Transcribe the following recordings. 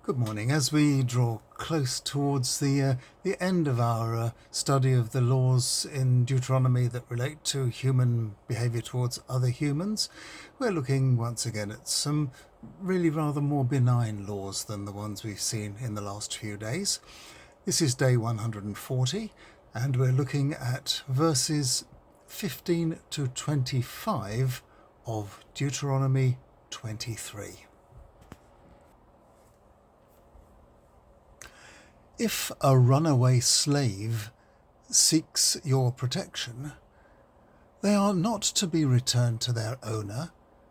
Good morning. As we draw close towards the end of our study of the laws in Deuteronomy that relate to human behaviour towards other humans, we're looking once again at some really rather more benign laws than the ones we've seen in the last few days. This is day 140, and we're looking at verses 15 to 25 of Deuteronomy 23. If a runaway slave seeks your protection, they are not to be returned to their owner,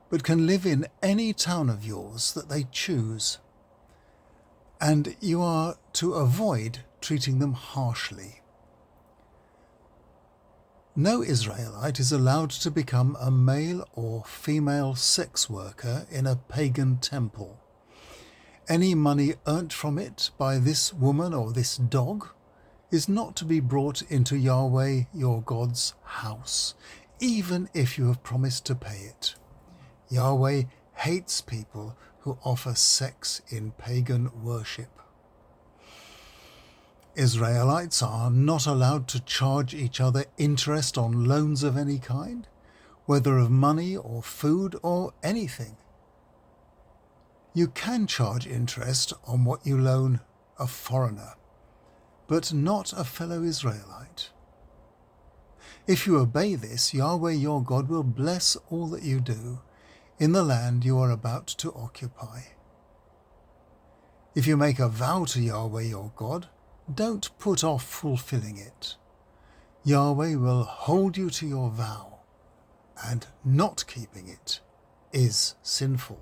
but can live in any town of yours that they choose. And you are to avoid treating them harshly. No Israelite is allowed to become a male or female sex worker in a pagan temple. Any money earned from it by this woman or this dog is not to be brought into Yahweh your God's house, even if you have promised to pay it. Yahweh hates people who offer sex in pagan worship. Israelites are not allowed to charge each other interest on loans of any kind, whether of money or food or anything. You can charge interest on what you loan a foreigner, but not a fellow Israelite. If you obey this, Yahweh your God will bless all that you do in the land you are about to occupy. If you make a vow to Yahweh your God, don't put off fulfilling it. Yahweh will hold you to your vow, and not keeping it is sinful.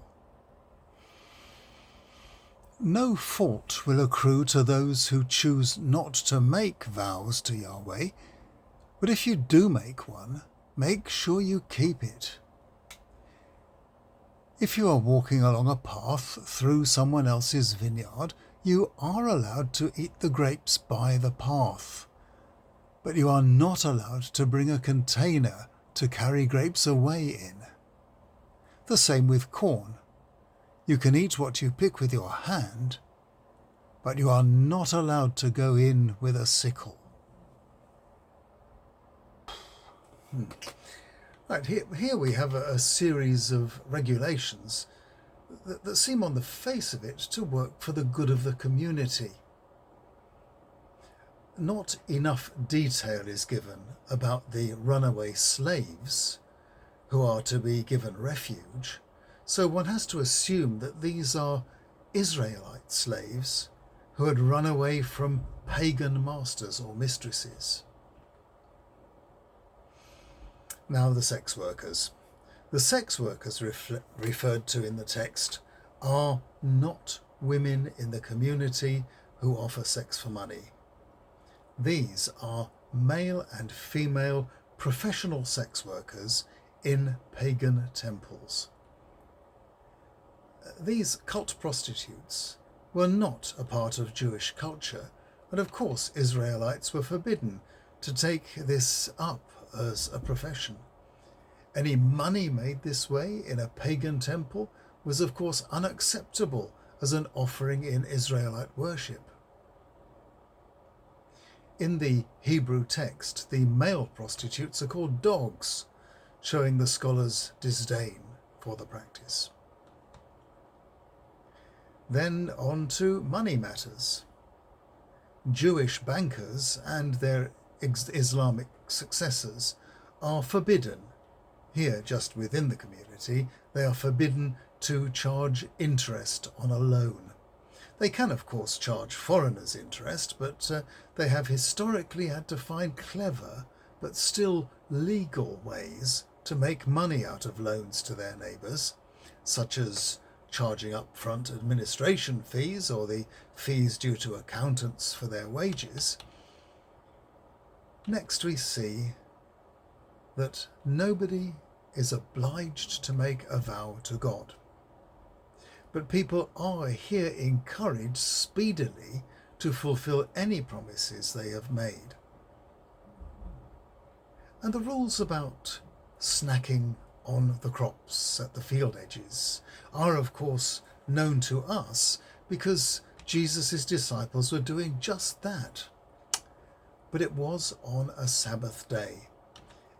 No fault will accrue to those who choose not to make vows to Yahweh, but if you do make one, make sure you keep it. If you are walking along a path through someone else's vineyard, you are allowed to eat the grapes by the path, but you are not allowed to bring a container to carry grapes away in. The same with corn. You can eat what you pick with your hand, but you are not allowed to go in with a sickle. Right, here we have a series of regulations that seem on the face of it to work for the good of the community. Not enough detail is given about the runaway slaves who are to be given refuge, so one has to assume that these are Israelite slaves who had run away from pagan masters or mistresses. Now the sex workers. The sex workers referred to in the text are not women in the community who offer sex for money. These are male and female professional sex workers in pagan temples. These cult prostitutes were not a part of Jewish culture, and of course Israelites were forbidden to take this up as a profession. Any money made this way in a pagan temple was of course unacceptable as an offering in Israelite worship. In the Hebrew text, the male prostitutes are called dogs, showing the scholars' disdain for the practice. Then on to money matters. Jewish bankers and their Islamic successors are forbidden. Here, just within the community, they are forbidden to charge interest on a loan. They can, of course, charge foreigners interest, but they have historically had to find clever but still legal ways to make money out of loans to their neighbours, such as charging upfront administration fees or the fees due to accountants for their wages. Next we see that nobody is obliged to make a vow to God, but people are here encouraged speedily to fulfill any promises they have made. And the rules about snacking on the crops at the field edges are of course known to us, because Jesus' disciples were doing just that. But it was on a Sabbath day,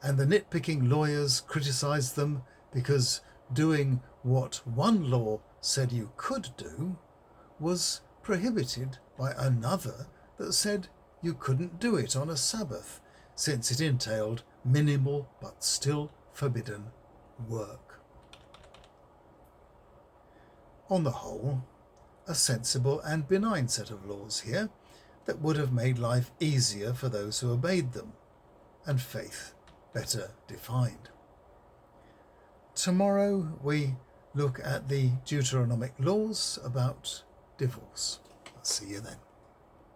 and the nitpicking lawyers criticised them because doing what one law said you could do was prohibited by another that said you couldn't do it on a Sabbath, since it entailed minimal but still forbidden work. On the whole, a sensible and benign set of laws here that would have made life easier for those who obeyed them, and faith better defined. Tomorrow we look at the Deuteronomic laws about divorce. I'll see you then.